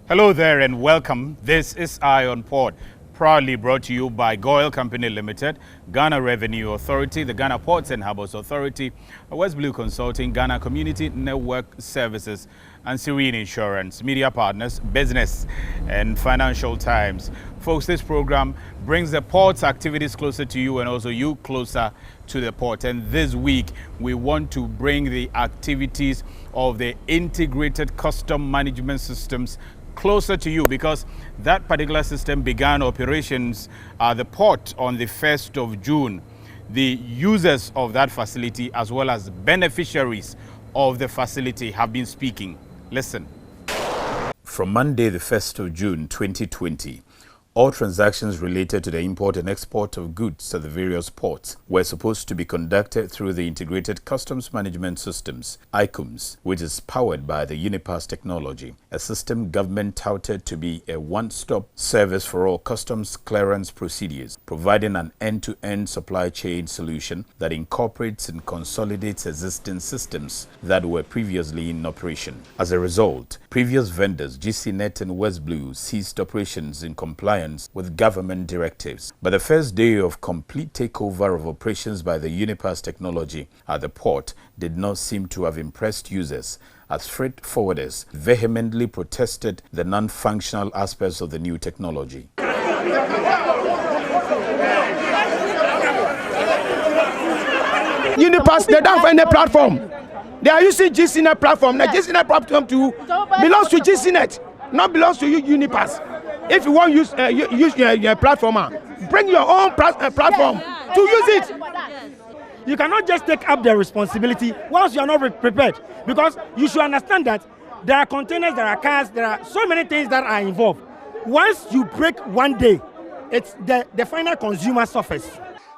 Hello there and welcome. This is Eye on Port, proudly brought to you by Goyle Company Limited, Ghana Revenue Authority, the Ghana Ports and Harbours Authority, West Blue Consulting, Ghana Community Network Services, and Serene Insurance, media partners, business and Financial Times. Folks, this program brings the port's activities closer to you and also you closer to the port. And this week, we want to bring the activities of the integrated custom management systems closer to you, because that particular system began operations at the port on the 1st of June. The users of that facility as well as beneficiaries of the facility have been speaking. Listen. From Monday the 1st of June 2020, all transactions related to the import and export of goods at the various ports were supposed to be conducted through the Integrated Customs Management Systems, ICUMS, which is powered by the UNIPAS technology, a system government touted to be a one-stop service for all customs clearance procedures, providing an end-to-end supply chain solution that incorporates and consolidates existing systems that were previously in operation. As a result, previous vendors GCNet and West Blue ceased operations in compliance with government directives. But the first day of complete takeover of operations by the UNIPAS technology at the port did not seem to have impressed users, as freight forwarders vehemently protested the non-functional aspects of the new technology. UNIPAS, they don't have any platform. They are using GCNet platform. The GCNet platform belongs to GCNet, not belongs to UNIPAS. If you want to use your platform, bring your own platform to use it. You cannot just take up the responsibility once you are not prepared, because you should understand that there are containers, there are cars, there are so many things that are involved. Once you break one day, it's the final consumer suffers.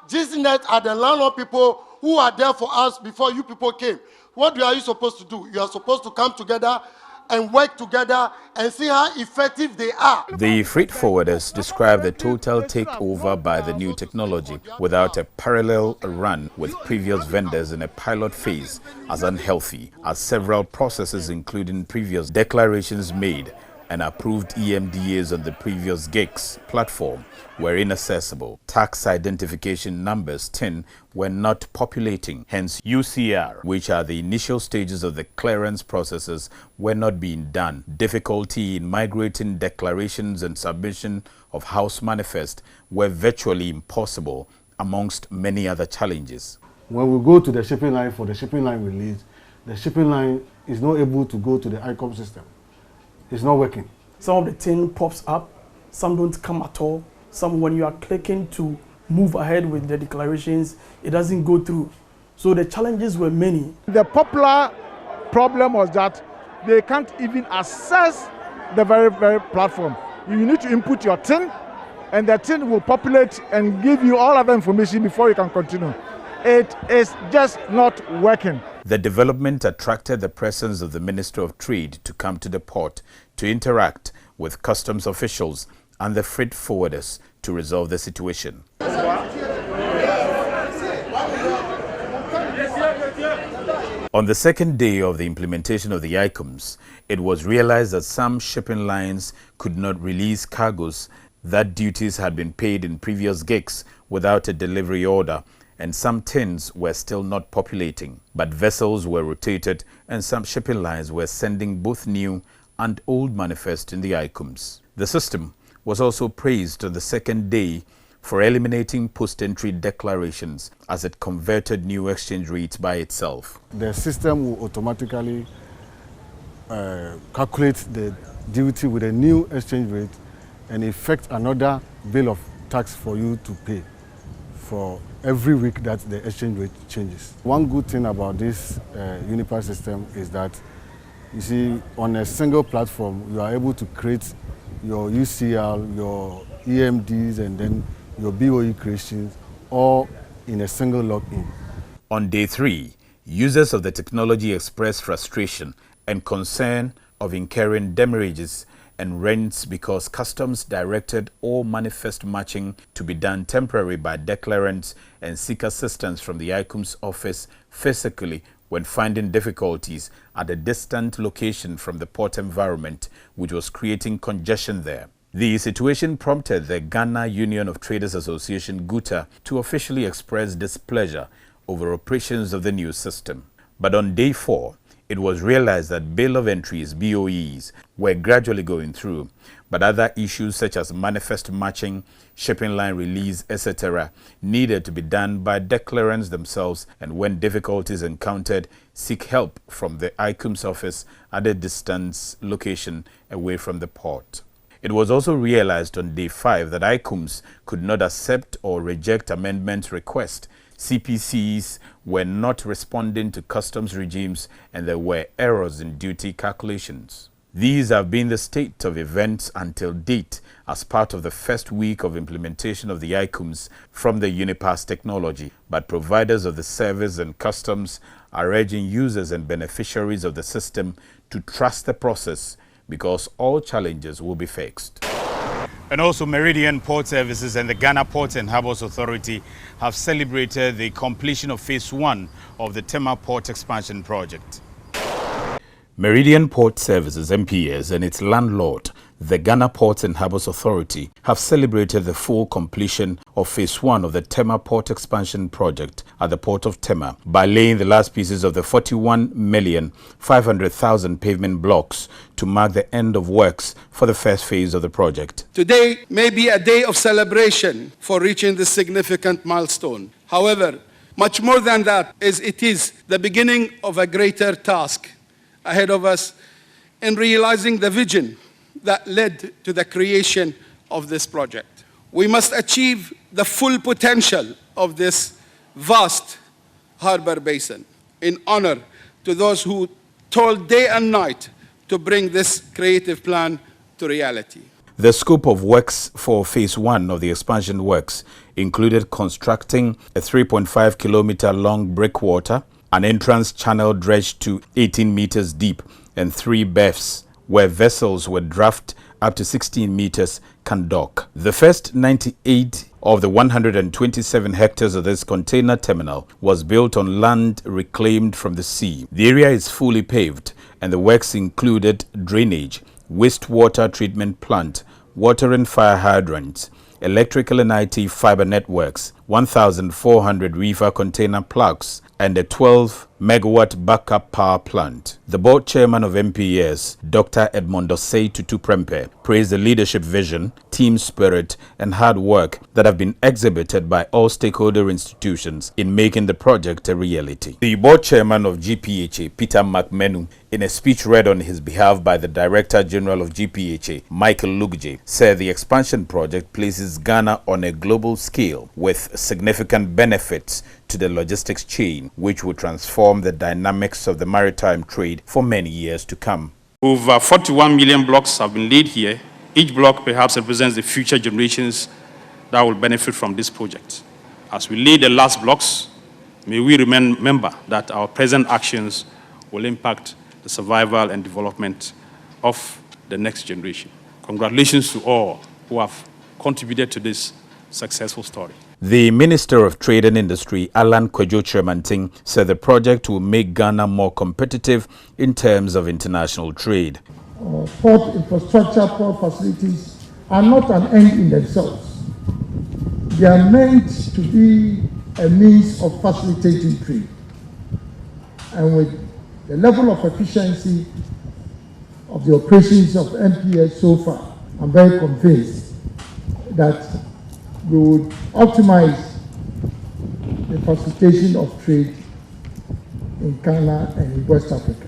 GCNet are the landlord people who are there for us before you people came. What are you supposed to do? You are supposed to come together and work together and see how effective they are. The freight forwarders describe the total takeover by the new technology without a parallel run with previous vendors in a pilot phase as unhealthy, as several processes including previous declarations made and approved EMDAs on the previous GIGS platform were inaccessible. Tax identification numbers 10 were not populating, hence UCR, which are the initial stages of the clearance processes, were not being done. Difficulty in migrating declarations and submission of house manifest were virtually impossible, amongst many other challenges. When we go to the shipping line for the shipping line release, the shipping line is not able to go to the ICUMS system. It's not working. Some of the tin pops up, some don't come at all. Some, when you are clicking to move ahead with the declarations, it doesn't go through. So the challenges were many. The popular problem was that they can't even access the very platform. You need to input your tin, and the tin will populate and give you all other information before you can continue. It is just not working. The development attracted the presence of the Minister of Trade to come to the port to interact with customs officials and the freight forwarders to resolve the situation. On the second day of the implementation of the ICUMS, it was realized that some shipping lines could not release cargoes that duties had been paid in previous gigs without a delivery order, and some tins were still not populating. But vessels were rotated and some shipping lines were sending both new and old manifest in the ICUMS. The system was also praised on the second day for eliminating post-entry declarations as it converted new exchange rates by itself. The system will automatically calculate the duty with a new exchange rate and effect another bill of tax for you to pay for every week that the exchange rate changes. One good thing about this UNIPAS system is that, you see, on a single platform, you are able to create your UCL, your EMDs, and then your BOE creations, all in a single login. On day 3, users of the technology expressed frustration and concern of incurring demurrages and rents because customs directed all manifest matching to be done temporarily by declarants and seek assistance from the ICUMS office physically when finding difficulties at a distant location from the port environment, which was creating congestion there. The situation prompted the Ghana Union of Traders Association, GUTA, to officially express displeasure over operations of the new system. But on day 4, it was realized that bill of entries, BOEs, were gradually going through, but other issues such as manifest matching, shipping line release, etc. needed to be done by declarants themselves, and when difficulties encountered, seek help from the ICUMS office at a distance location away from the port. It was also realized on day 5 that ICUMS could not accept or reject amendment requests. CPCs were not responding to customs regimes, and there were errors in duty calculations. These have been the state of events until date as part of the first week of implementation of the ICUMS from the Unipass technology, but providers of the service and customs are urging users and beneficiaries of the system to trust the process because all challenges will be fixed. And also, Meridian Port Services and the Ghana Ports and Harbours Authority have celebrated the completion of Phase 1 of the TEMA Port Expansion Project. Meridian Port Services, MPS, and its landlord, the Ghana Ports and Harbours Authority, have celebrated the full completion of Phase 1 of the TEMA Port Expansion Project at the Port of TEMA by laying the last pieces of the 41,500,000 pavement blocks to mark the end of works for the first phase of the project. Today may be a day of celebration for reaching this significant milestone. However, much more than that, it is the beginning of a greater task ahead of us in realizing the vision that led to the creation of this project. We must achieve the full potential of this vast harbor basin in honor to those who toiled day and night to bring this creative plan to reality. The scope of works for Phase 1 of the expansion works included constructing a 3.5-kilometer long breakwater, an entrance channel dredged to 18 meters deep, and 3 berths where vessels with draft up to 16 meters can dock. The first 98 of the 127 hectares of this container terminal was built on land reclaimed from the sea. The area is fully paved, and the works included drainage, wastewater treatment plant, water and fire hydrants, electrical and IT fiber networks, 1,400 reefer container plugs, and a 12-megawatt backup power plant. The board chairman of MPS, Dr. Edmondo Say Tutu Prempe, praised the leadership vision, team spirit, and hard work that have been exhibited by all stakeholder institutions in making the project a reality. The board chairman of GPHA, Peter McMenu, in a speech read on his behalf by the Director General of GPHA, Michael Lugje, said the expansion project places Ghana on a global scale with significant benefits to the logistics chain, which will transform the dynamics of the maritime trade for many years to come. Over 41 million blocks have been laid here. Each block perhaps represents the future generations that will benefit from this project. As we lay the last blocks, may we remember that our present actions will impact the survival and development of the next generation. Congratulations to all who have contributed to this successful story. The Minister of Trade and Industry, Alan Kwadwo Kyerematen, said the project will make Ghana more competitive in terms of international trade. Port infrastructure, port facilities are not an end in themselves. They are meant to be a means of facilitating trade. And with the level of efficiency of the operations of MPS so far, I'm very convinced that we would optimize the facilitation of trade in Ghana and in West Africa.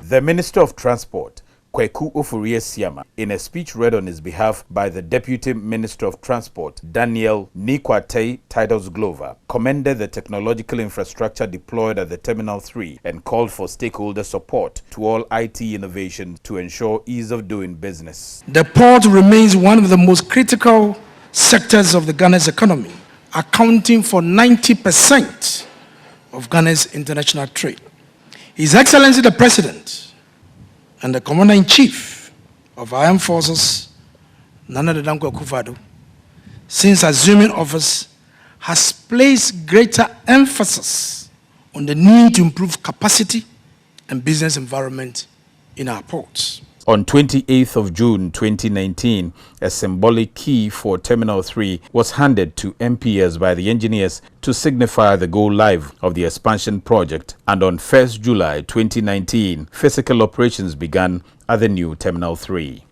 The Minister of Transport, Kweku Ofori-Esiama, in a speech read on his behalf by the Deputy Minister of Transport, Daniel Nikwate Titus Glover, commended the technological infrastructure deployed at the Terminal 3 and called for stakeholder support to all IT innovation to ensure ease of doing business. The port remains one of the most critical sectors of the Ghana's economy, accounting for 90% of Ghana's international trade. His Excellency the President and the Commander-in-Chief of our Armed Forces, Nana Dankwa Akufo-Addo, since assuming office, has placed greater emphasis on the need to improve capacity and business environment in our ports. On 28th of June 2019, a symbolic key for Terminal 3 was handed to MPS by the engineers to signify the go-live of the expansion project, and on 1st July 2019, physical operations began at the new Terminal 3.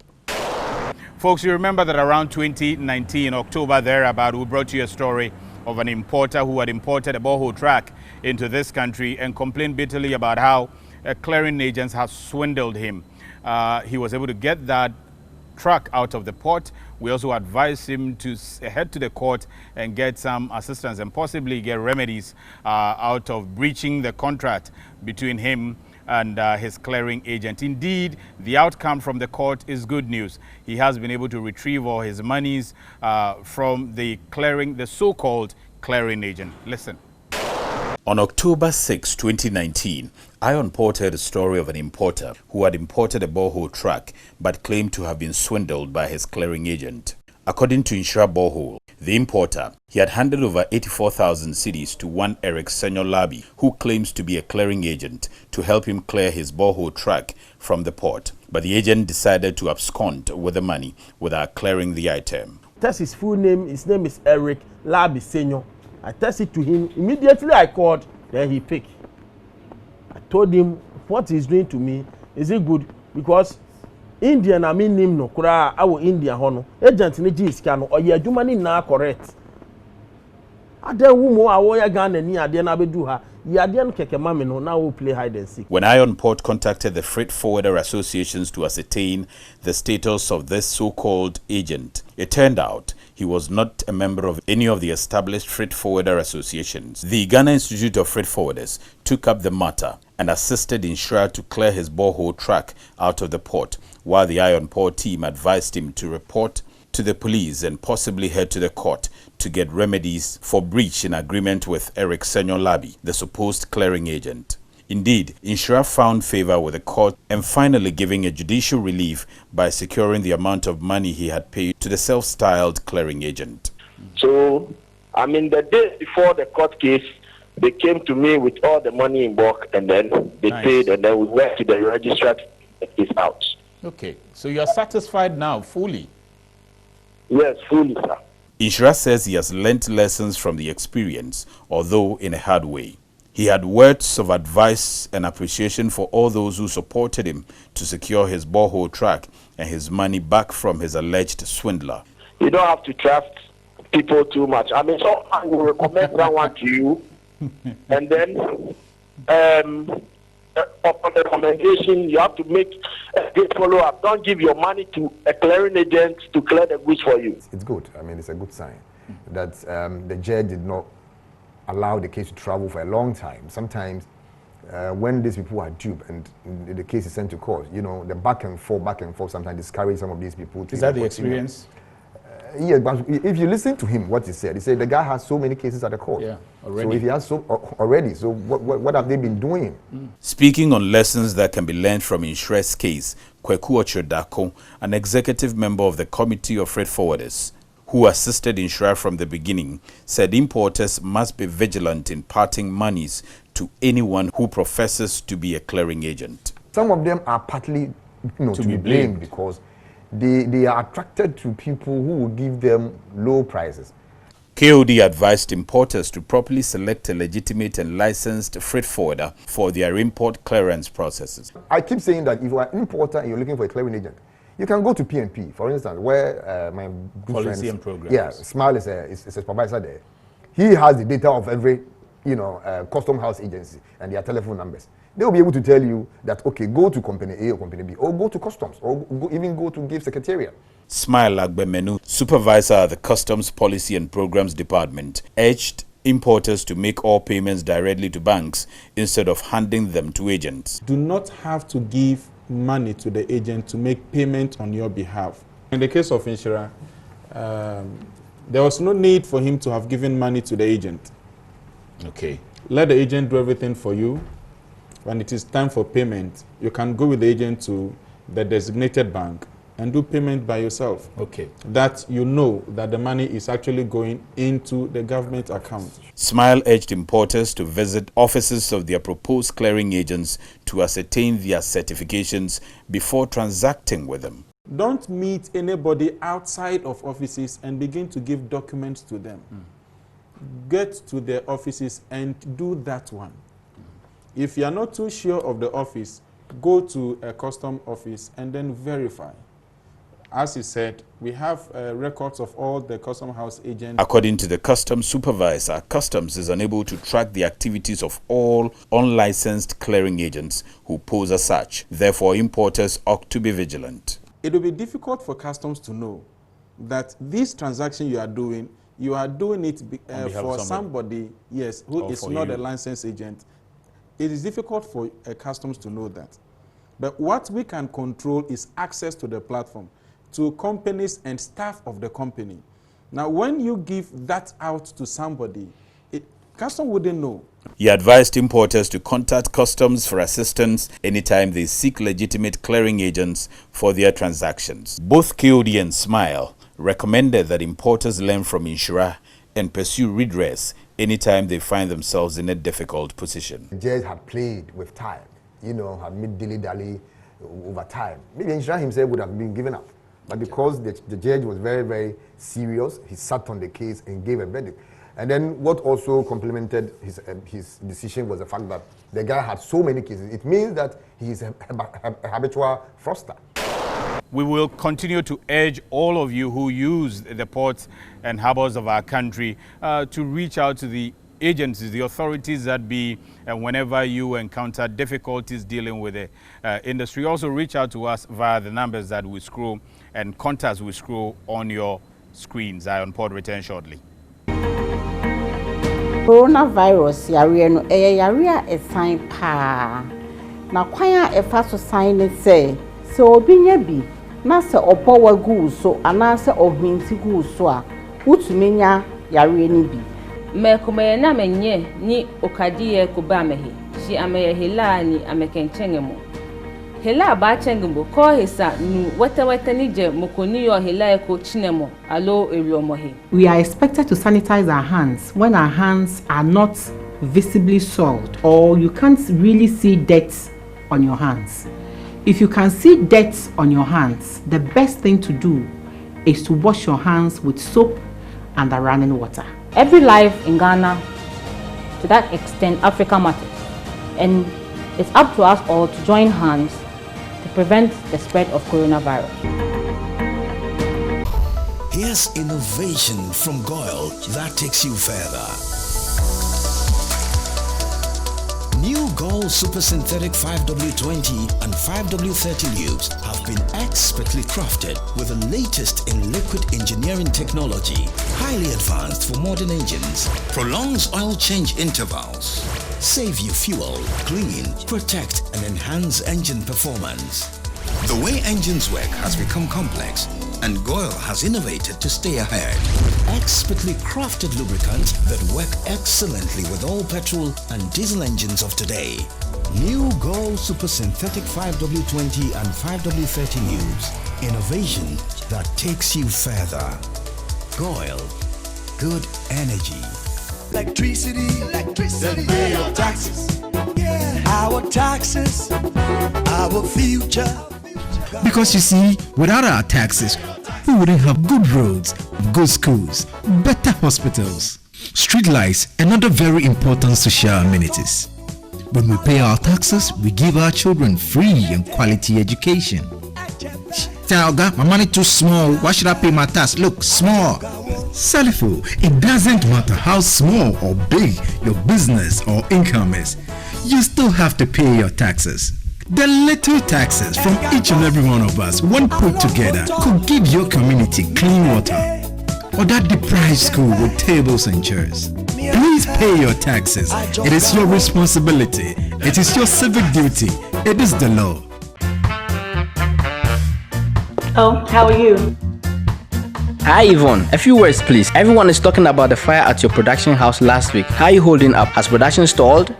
Folks, you remember that around 2019, October thereabout, we brought you a story of an importer who had imported a borehole track into this country and complained bitterly about how clearing agents have swindled him. He was able to get that truck out of the port. We also advised him to head to the court and get some assistance and possibly get remedies out of breaching the contract between him and his clearing agent. Indeed, the outcome from the court is good news. He has been able to retrieve all his monies from the so-called clearing agent. Listen. On October 6, 2019, ION reported a story of an importer who had imported a borehole truck but claimed to have been swindled by his clearing agent. According to Insura Borehole, the importer, he had handed over 84,000 cedis to one Eric Senor Labi, who claims to be a clearing agent, to help him clear his borehole truck from the port. But the agent decided to abscond with the money without clearing the item. That's his full name. His name is Eric Labi Senor. I tested to him. Immediately I called, then he picked. I told him what he's doing to me. Is it good? Because Indian, I mean him no kura our India hono. Agent ni ji scan or ye adwuma ni na correct. Ade wumo awoya Ghana ni ade na bedu ha. Ye ade no keke mame no na we play hide and seek. When ION Port contacted the freight forwarder associations to ascertain the status of this so-called agent, it turned out he was not a member of any of the established freight forwarder associations. The Ghana Institute of Freight Forwarders took up the matter and assisted Insura to clear his borehole truck out of the port, while the ION Port team advised him to report to the police and possibly head to the court to get remedies for breach in agreement with Eric Senor Labi, the supposed clearing agent. Indeed, Insura found favor with the court and finally giving a judicial relief by securing the amount of money he had paid to the self-styled clearing agent. So, I mean, the day before the court case, they came to me with all the money in bulk, and then they paid, and then we went to the registrar to get this out. Okay, so you are satisfied now, fully? Yes, fully, sir. Insura says he has learnt lessons from the experience, although in a hard way. He had words of advice and appreciation for all those who supported him to secure his borehole track and his money back from his alleged swindler. You don't have to trust people too much. I mean, so I will recommend that one to you, and then upon the recommendation, you have to make a good follow-up. Don't give your money to a clearing agent to clear the goods for you. It's good. I mean, it's a good sign that the judge did not allow the case to travel for a long time. Sometimes when these people are duped and the case is sent to court, you know, the back and forth sometimes discourage some of these people. Is that the experience? Yeah, but if you listen to him, what he said the guy has so many cases at the court. Yeah, already. So if he has already, so what have they been doing? Speaking on lessons that can be learned from Insura's case, Kweku Ochodako, an executive member of the Committee of Freight Forwarders, who assisted Insura from the beginning, said importers must be vigilant in parting monies to anyone who professes to be a clearing agent. Some of them are partly to be blamed because they are attracted to people who will give them low prices. KOD advised importers to properly select a legitimate and licensed freight forwarder for their import clearance processes. I keep saying that if you are an importer and you're looking for a clearing agent, you can go to PNP, for instance, where my good Policy friend, and programs. Yeah, Smile is a supervisor there. He has the data of every, custom house agency and their telephone numbers. They will be able to tell you that, okay, go to company A or company B, or go to customs, or even go to Give Secretariat. Smile Agbemenu, supervisor at the Customs Policy and Programs Department, urged importers to make all payments directly to banks instead of handing them to agents. Do not have to give money to the agent to make payment on your behalf. In the case of Insura, there was no need for him to have given money to the agent. Okay. Let the agent do everything for you. When it is time for payment, you can go with the agent to the designated bank and do payment by yourself. Okay. That you know that the money is actually going into the government account. Smile urged importers to visit offices of their proposed clearing agents to ascertain their certifications before transacting with them. Don't meet anybody outside of offices and begin to give documents to them. Get to their offices and do that one. If you are not too sure of the office, go to a custom office and then verify. As he said, we have records of all the custom house agents. According to the customs supervisor, customs is unable to track the activities of all unlicensed clearing agents who pose as such. Therefore, importers ought to be vigilant. It will be difficult for customs to know that this transaction you are doing it for somebody, yes, who is not a licensed agent. It is difficult for customs to know that. But what we can control is access to the platform, to companies and staff of the company. Now, when you give that out to somebody, customs wouldn't know. He advised importers to contact customs for assistance anytime they seek legitimate clearing agents for their transactions. Both KOD and Smile recommended that importers learn from Insura and pursue redress anytime they find themselves in a difficult position. The judge had played with time, had made dilly-dally over time. Maybe Insura himself would have been given up. But because the judge was very, very serious, he sat on the case and gave a verdict. And then what also complemented his decision was the fact that the guy had so many cases. It means that he is a habitual fraudster. We will continue to urge all of you who use the ports and harbors of our country to reach out to the agencies, the authorities that be, whenever you encounter difficulties dealing with the industry. Also reach out to us via the numbers that we scroll and contacts we scroll on your screens. Ion Pod return shortly. Coronavirus yare no yare a sign pa na kwan a efa so sign ne say obi nya bi na se opo wagu so ana se obinti gu so a utumi nya yare ni bi me kuma na menye ni okadiye ko ba mehe ji ameye hela ni amekenchenge mo hela ba chengbo ko hisa nu wata ni je mokoni yo hela ko chinemo alo eriomohe. We are expected to sanitize our hands when our hands are not visibly soiled or you can't really see dirt on your hands. If you can see dirt on your hands, the best thing to do is to wash your hands with soap and the running water. Every life in Ghana, to that extent, Africa matters. And it's up to us all to join hands to prevent the spread of coronavirus. Here's innovation from Goyle that takes you further. New Goyle Super Synthetic 5W20 and 5W30 lubes have been expertly crafted with the latest in liquid engineering technology, highly advanced for modern engines, prolongs oil change intervals, save you fuel, clean, protect and enhance engine performance. The way engines work has become complex and Goyle has innovated to stay ahead. Expertly crafted lubricants that work excellently with all petrol and diesel engines of today. New Goyle Super Synthetic 5W20 and 5W30 lubes. Innovation that takes you further. Goyle. Good energy. Electricity, then pay your taxes. Yeah. Our taxes, our future. Because you see, without our taxes, we wouldn't have good roads, good schools, better hospitals, street lights, and other very important social amenities. When we pay our taxes, we give our children free and quality education. Talga, my money too small. Why should I pay my tax? Look, small. Salifo, it doesn't matter how small or big your business or income is. You still have to pay your taxes. The little taxes from each and every one of us, when put together, could give your community clean water or that deprived school with tables and chairs. Please pay your taxes. It is your responsibility. It is your civic duty. It is the law. Oh, how are you? Hi Yvonne, a few words please. Everyone is talking about the fire at your production house last week. How are you holding up? Has production stalled?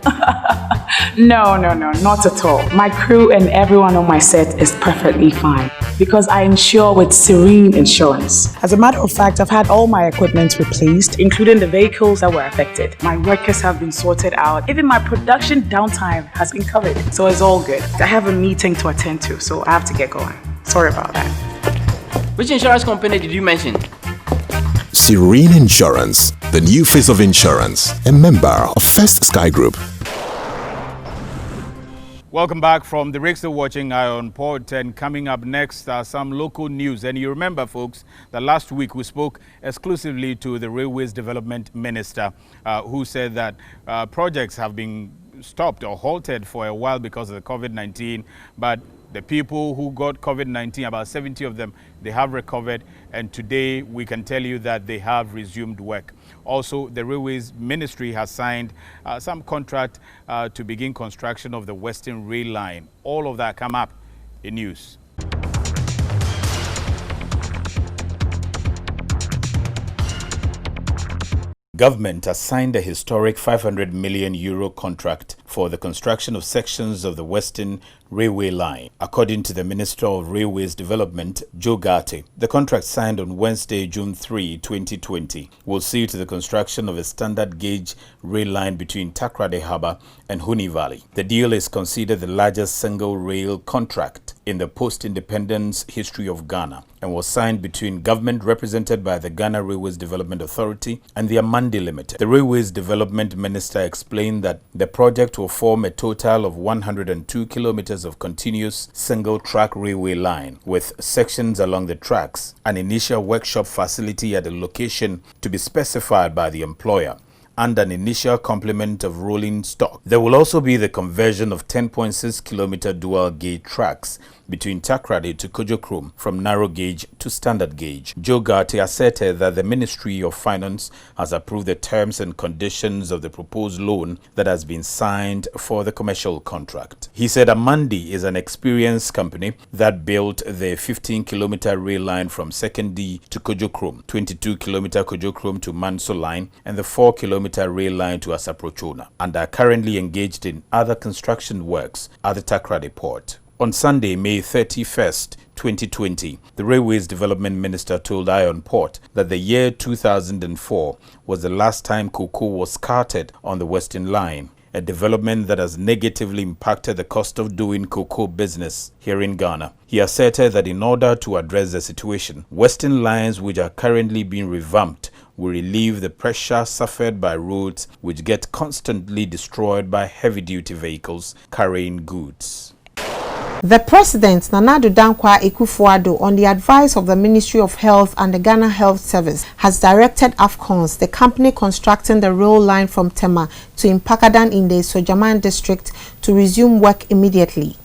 No, not at all. My crew and everyone on my set is perfectly fine. because I insure with Serene Insurance. As a matter of fact, I've had all my equipment replaced, including the vehicles that were affected. My workers have been sorted out. Even my production downtime has been covered. So it's all good. I have a meeting to attend to, so I have to get going. Sorry about that. Which insurance company did you mention? Serene Insurance, the new face of insurance, a member of First Sky Group. Welcome back from the Rick, still watching Eye on Port, and coming up next are some local news. And you remember, folks, that last week we spoke exclusively to the Railways Development Minister, who said that projects have been stopped or halted for a while because of the COVID-19, but the people who got COVID-19, about 70 of them, they have recovered, and today we can tell you that they have resumed work. Also, the Railways Ministry has signed some contract to begin construction of the Western Rail Line. All of that come up in news. Government has signed a historic €500 million contract for the construction of sections of the Western Railway Line, according to the Minister of Railways Development, Joe Garte. The contract signed on Wednesday, June 3, 2020, will see to the construction of a standard gauge rail line between Takoradi Harbour and Huni Valley. The deal is considered the largest single rail contract in the post-independence history of Ghana and was signed between government represented by the Ghana Railways Development Authority and the Amandi Limited. The Railways Development Minister explained that the project will form a total of 102 kilometers of continuous single-track railway line with sections along the tracks, an initial workshop facility at a location to be specified by the employer, and an initial complement of rolling stock. There will also be the conversion of 10.6 kilometer dual gauge tracks between Takoradi to Kujokrom from narrow gauge to standard gauge. Joe Garte asserted that the Ministry of Finance has approved the terms and conditions of the proposed loan that has been signed for the commercial contract. He said Amandi is an experienced company that built the 15-kilometer rail line from 2nd D to Kujokrom, 22-kilometer Kujokrom to Manso line, and the 4-kilometer rail line to Asaprochona, and are currently engaged in other construction works at the Takoradi port. On Sunday, May 31st, 2020, the Railways Development Minister told Eye on Port that the year 2004 was the last time cocoa was carted on the Western Line, a development that has negatively impacted the cost of doing cocoa business here in Ghana. He asserted that in order to address the situation, Western lines which are currently being revamped will relieve the pressure suffered by roads which get constantly destroyed by heavy-duty vehicles carrying goods. The President, Nana Addo Dankwa Akufo-Addo, on the advice of the Ministry of Health and the Ghana Health Service, has directed ICUMS, the company constructing the rail line from TEMA to MPAKADAN in the Sojaman district, to resume work immediately.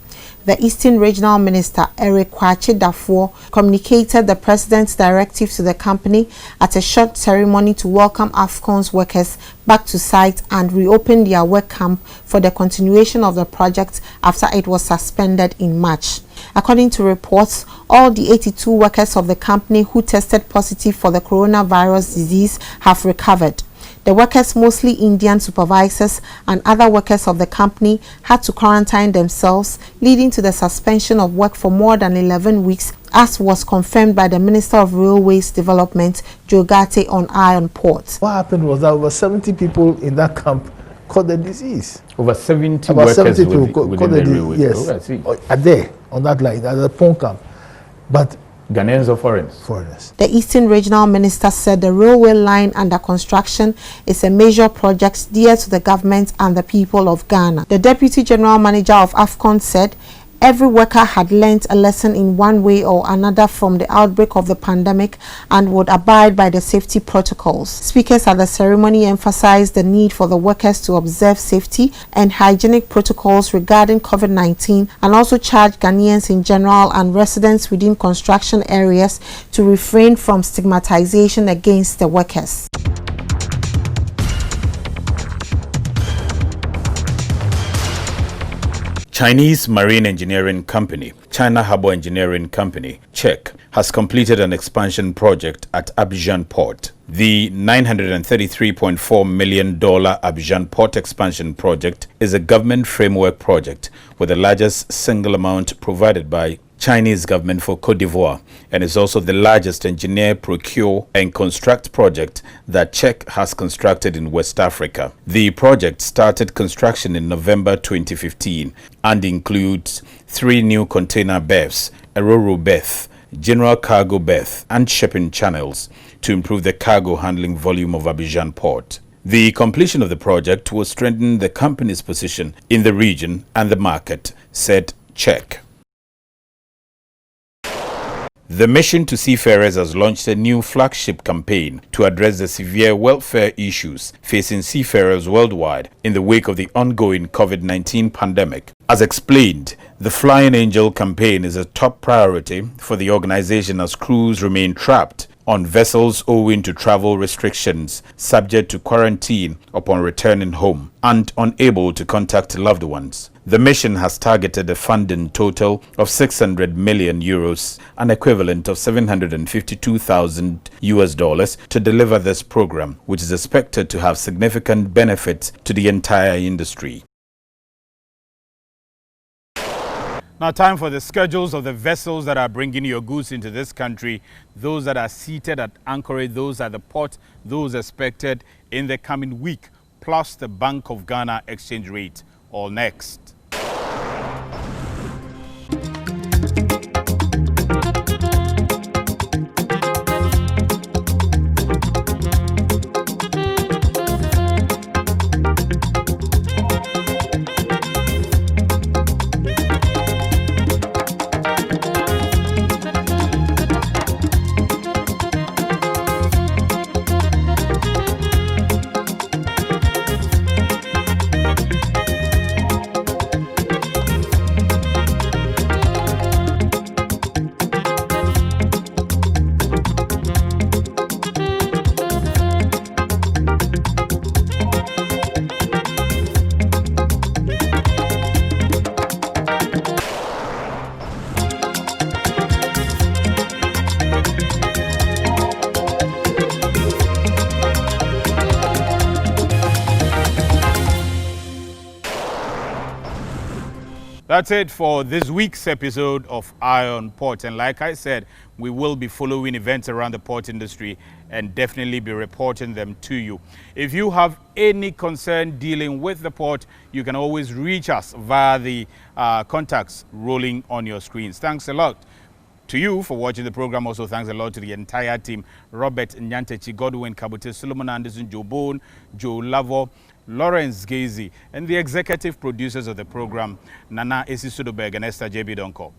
The Eastern Regional Minister, Eric Kwache Dafoe, communicated the President's directive to the company at a short ceremony to welcome AFCON's workers back to site and reopen their work camp for the continuation of the project after it was suspended in March. According to reports, all the 82 workers of the company who tested positive for the coronavirus disease have recovered. The workers, mostly Indian supervisors and other workers of the company, had to quarantine themselves, leading to the suspension of work for more than 11 weeks, as was confirmed by the Minister of Railways Development, Joe Garte, on Eye on Port. What happened was that over 70 people in that camp caught the disease. Over 70 About workers 70 people within the railways. Yes, Oh, are there on that line, at the Pong camp. But Ghanaians or foreigners? Foreigners. The Eastern Regional Minister said the railway line under construction is a major project dear to the government and the people of Ghana. The Deputy General Manager of AFCON said every worker had learnt a lesson in one way or another from the outbreak of the pandemic and would abide by the safety protocols. Speakers at the ceremony emphasized the need for the workers to observe safety and hygienic protocols regarding COVID-19 and also charged Ghanaians in general and residents within construction areas to refrain from stigmatization against the workers. Chinese marine engineering company, China Harbour Engineering Company, CHEC, has completed an expansion project at Abridged Port. The $933.4 million Abidjan Port Expansion Project is a government framework project with the largest single amount provided by Chinese government for Cote d'Ivoire and is also the largest engineer, procure and construct project that Czech has constructed in West Africa. The project started construction in November 2015 and includes 3 new container berths, a ro-ro berth, general cargo berth and shipping channels to improve the cargo handling volume of Abidjan port. The completion of the project will strengthen the company's position in the region and the market, said Czech. The Mission to Seafarers has launched a new flagship campaign to address the severe welfare issues facing seafarers worldwide in the wake of the ongoing COVID-19 pandemic. As explained, the Flying Angel campaign is a top priority for the organization as crews remain trapped on vessels owing to travel restrictions, subject to quarantine upon returning home, and unable to contact loved ones. The mission has targeted a funding total of 600 million euros, an equivalent of $752,000 to deliver this program, which is expected to have significant benefits to the entire industry. Now, time for the schedules of the vessels that are bringing your goods into this country, those that are seated at anchorage, those at the port, those expected in the coming week, plus the Bank of Ghana exchange rate. All next. That's it for this week's episode of Eye on Port. And like I said, we will be following events around the port industry and definitely be reporting them to you. If you have any concern dealing with the port, you can always reach us via the contacts rolling on your screens. Thanks a lot to you for watching the program. Also, thanks a lot to the entire team: Robert Nyantechi, Godwin Kabute, Solomon Anderson, Joe Bone, Joe Lavo, Lawrence Gazy, and the executive producers of the program, Nana Esisudoberg and Esther J.B. Donko.